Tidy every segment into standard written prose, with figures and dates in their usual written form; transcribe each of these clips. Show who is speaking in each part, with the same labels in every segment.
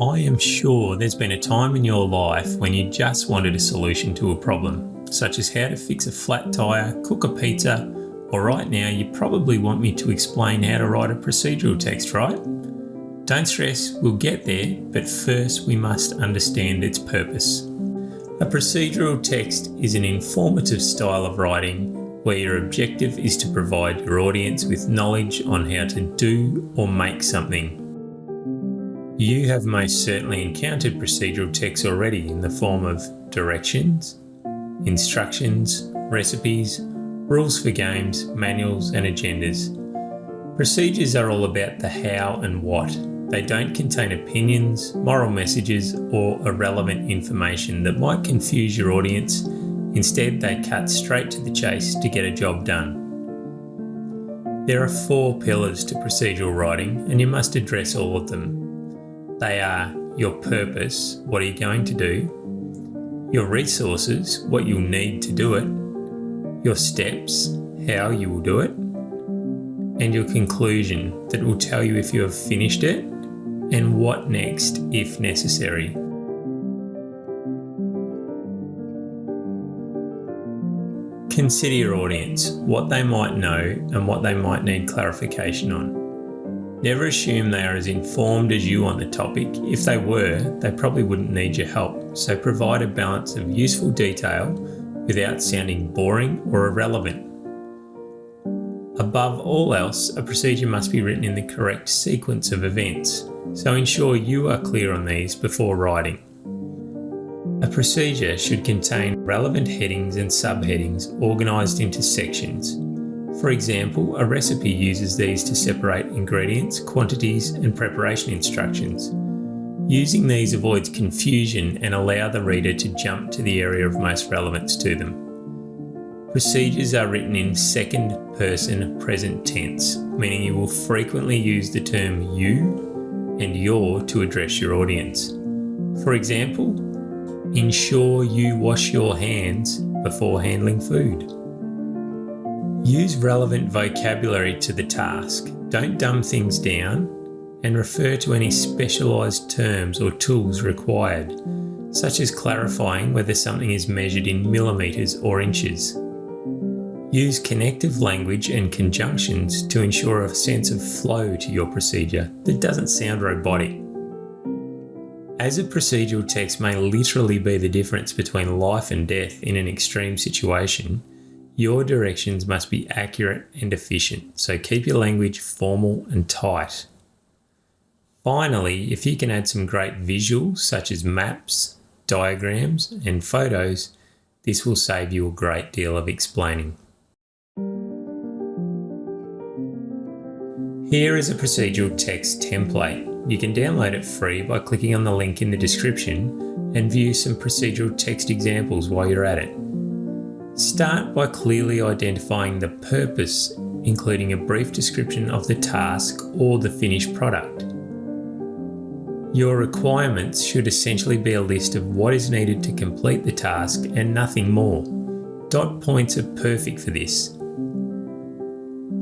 Speaker 1: I am sure there's been a time in your life when you just wanted a solution to a problem, such as how to fix a flat tyre, cook a pizza, or right now you probably want me to explain how to write a procedural text, right? Don't stress, we'll get there, but first we must understand its purpose. A procedural text is an informative style of writing where your objective is to provide your audience with knowledge on how to do or make something. You have most certainly encountered procedural text already in the form of directions, instructions, recipes, rules for games, manuals and agendas. Procedures are all about the how and what. They don't contain opinions, moral messages or irrelevant information that might confuse your audience. Instead, they cut straight to the chase to get a job done. There are 4 pillars to procedural writing and you must address all of them. They are your purpose, what are you going to do? Your resources, what you'll need to do it. Your steps, how you will do it. And your conclusion, that will tell you if you have finished it and what next if necessary. Consider your audience, what they might know and what they might need clarification on. Never assume they are as informed as you on the topic. If they were, they probably wouldn't need your help. So provide a balance of useful detail without sounding boring or irrelevant. Above all else, a procedure must be written in the correct sequence of events. So ensure you are clear on these before writing. A procedure should contain relevant headings and subheadings organised into sections. For example, a recipe uses these to separate ingredients, quantities, and preparation instructions. Using these avoids confusion and allow the reader to jump to the area of most relevance to them. Procedures are written in second person present tense, meaning you will frequently use the term you and your to address your audience. For example, ensure you wash your hands before handling food. Use relevant vocabulary to the task. Don't dumb things down and refer to any specialised terms or tools required, such as clarifying whether something is measured in millimetres or inches. Use connective language and conjunctions to ensure a sense of flow to your procedure that doesn't sound robotic. As a procedural text may literally be the difference between life and death in an extreme situation, your directions must be accurate and efficient, so keep your language formal and tight. Finally, if you can add some great visuals such as maps, diagrams and photos, this will save you a great deal of explaining. Here is a procedural text template. You can download it free by clicking on the link in the description and view some procedural text examples while you're at it. Start by clearly identifying the purpose, including a brief description of the task or the finished product. Your requirements should essentially be a list of what is needed to complete the task and nothing more. Dot points are perfect for this.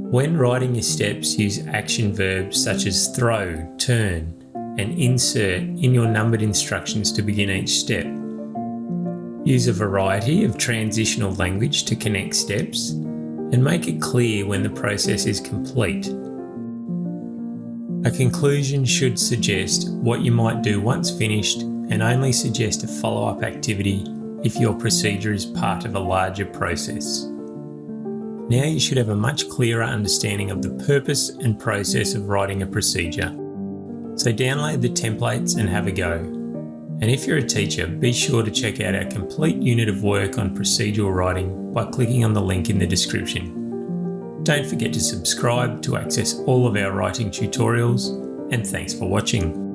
Speaker 1: When writing your steps, use action verbs such as throw, turn, and insert in your numbered instructions to begin each step. Use a variety of transitional language to connect steps and make it clear when the process is complete. A conclusion should suggest what you might do once finished and only suggest a follow-up activity if your procedure is part of a larger process. Now you should have a much clearer understanding of the purpose and process of writing a procedure. So download the templates and have a go. And if you're a teacher, be sure to check out our complete unit of work on procedural writing by clicking on the link in the description. Don't forget to subscribe to access all of our writing tutorials, and thanks for watching.